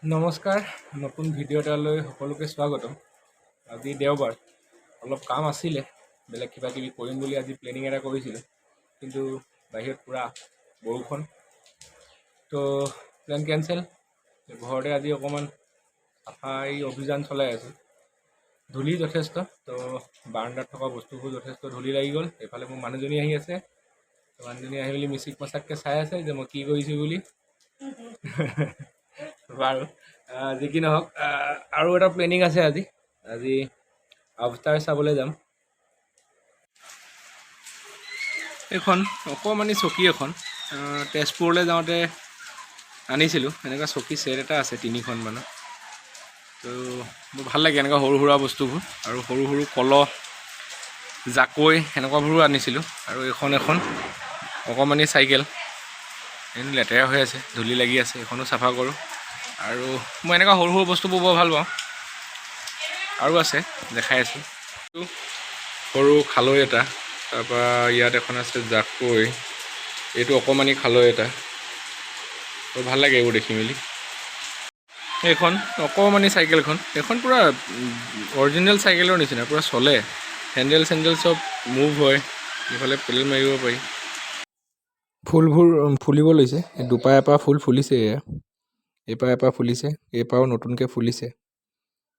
নমস্কাৰ, নতুন ভিডিঅ' এটালৈ সকলোকে স্বাগতম। আজি দেওবাৰ, অলপ কাম আছিলে, বেলেগ কিবা কিবি কৰিম বুলি আজি প্লেনিং এটা কৰিছিলোঁ, কিন্তু বাহিৰত পূৰা বৰষুণ, তো প্লেন কেঞ্চেল। ঘৰতে আজি অকণমান চাফাই অভিযান চলাই আছোঁ। ধূলি যথেষ্ট, তো বাৰান্দাত থকা বস্তুবোৰ যথেষ্ট ধূলি লাগি গ'ল। এইফালে মোৰ মানুহজনী আহি আছে, মানুহজনী আহি মেলি মিচিক মাচাককৈ চাই আছে যে মই কি কৰিছোঁ বুলি। বাৰু, যি কি নহওক, আৰু এটা প্লেনিং আছে আজি আভটাৰ চাবলৈ যাম। এইখন অকণমানি চকী এখন তেজপুৰলৈ যাওঁতে আনিছিলোঁ। এনেকুৱা চকী ছেট এটা আছে 3খনমানৰ। তো মোৰ ভাল লাগে এনেকুৱা সৰু সুৰা বস্তুবোৰ, আৰু সৰু সৰু কলহ, জাকৈ এনেকুৱাবোৰো আনিছিলোঁ। আৰু এখন অকণমানি চাইকেল, এইটো লেতেৰা হৈ আছে, ধূলি লাগি আছে, এইখনো চাফা কৰোঁ। আৰু মই এনেকুৱা সৰু সৰু বস্তুবোৰ বৰ ভাল পাওঁ। আৰু আছে, দেখাই আছোঁ। সৰু খালৈ এটা, তাৰপৰা ইয়াত এখন আছে জাকৈ, এইটো অকণমানি খালৈ এটা, বৰ ভাল লাগে এইবোৰ দেখি মেলি। এইখন অকণমানি চাইকেলখন, এইখন পূৰা অৰিজিনেল চাইকেলৰ নিচিনা, পূৰা চলে, হেণ্ডেল চেণ্ডেল চব মুভ হয়, ইফালে পেডেল মাৰিব পাৰি। ফুলবোৰ ফুলিব লৈছে, দুপা এপাহ ফুল ফুলিছে। এপাহ এপাহ ফুলিছে, এইপাহো নতুনকৈ ফুলিছে।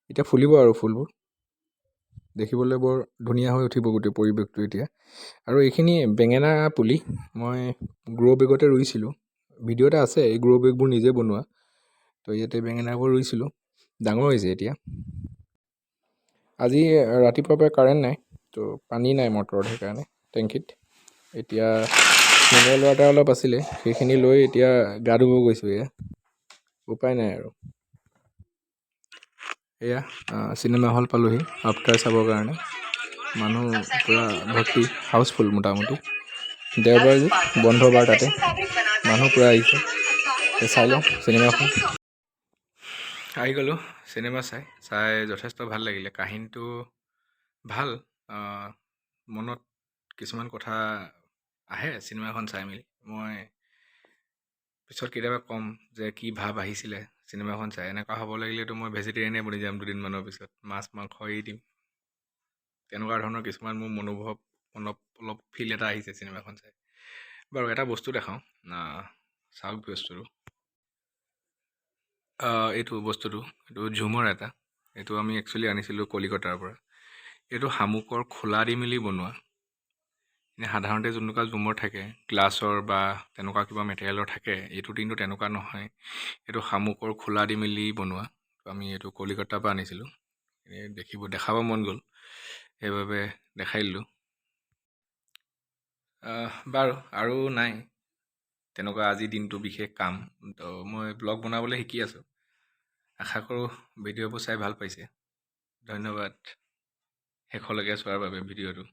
এতিয়া ফুলিব আৰু ফুলবোৰ, দেখিবলৈ বৰ ধুনীয়া হৈ উঠিব গোটেই পৰিৱেশটো এতিয়া। আৰু এইখিনি বেঙেনা পুলি মই গ্ৰ' বেগতে ৰুইছিলোঁ। ভিডিঅ' এটা আছে, এই গ্ৰ' বেগবোৰ নিজে বনোৱা। তো ইয়াতে বেঙেনাবোৰ ৰুইছিলোঁ, ডাঙৰ হৈছে এতিয়া। আজি ৰাতিপুৱাৰ পৰা কাৰেণ্ট নাই, তো পানী নাই মটৰত, সেইকাৰণে টেংকিত। এতিয়া মিনাৰেল ৱাটাৰ অলপ আছিলে, সেইখিনি লৈ এতিয়া গা ধুব গৈছোঁ। এয়া উপায় নাই আৰু। এয়া চিনেমা হল পালোহি আফটাৰ চাবৰ কাৰণে। মানুহ পূৰা ভৰ্তি, হাউচফুল মোটামুটি। দেওবাৰ যে বন্ধ বাৰ, তাতে মানুহ পূৰা আহিছে। চাই লওঁ চিনেমাখন। আহি গ'লোঁ চিনেমা চাই যথেষ্ট ভাল লাগিলে। কাহিনীটো ভাল, মনত কিছুমান কথা আহে চিনেমাখন চাই মেলি। মই পিছত কেতিয়াবা ক'ম যে কি ভাৱ আহিছিলে চিনেমাখন চাই। এনেকুৱা হ'ব লাগিলেতো মই ভেজিটেৰিয়ানে বনি যাম দুদিনমানৰ পিছত, মাছ মাংস এৰি দিম। তেনেকুৱা ধৰণৰ কিছুমান মোৰ মনোভাৱ, অলপ ফিল এটা আহিছে চিনেমাখন চাই। বাৰু এটা বস্তু দেখাওঁ, চাওক বস্তুটো। এইটো ঝুমৰ এটা, এইটো আমি একচুৱেলি আনিছিলোঁ কলিকতাৰ পৰা। এইটো শামুকৰ খোলা দি মেলি বনোৱা। এনে সাধাৰণতে যোনকুৱা ঝুমৰ থাকে গ্লাছৰ বা তেনেকুৱা কিবা মেটেৰিয়েলৰ থাকে, এইটো কিন্তু তেনেকুৱা নহয়। এইটো শামুকৰ খোলা দি মেলি বনোৱা। আমি এইটো কলিকতাৰ পৰা আনিছিলোঁ। দেখাব মন গ'ল, সেইবাবে দেখাই দিলোঁ। বাৰু, আৰু নাই তেনেকুৱা আজিৰ দিনটো বিশেষ কাম, তো মই ব্লগ বনাবলৈ শিকি আছোঁ। আশা কৰোঁ ভিডিঅ'বোৰ চাই ভাল পাইছে। ধন্যবাদ শেষলৈকে চোৱাৰ বাবে ভিডিঅ'টো।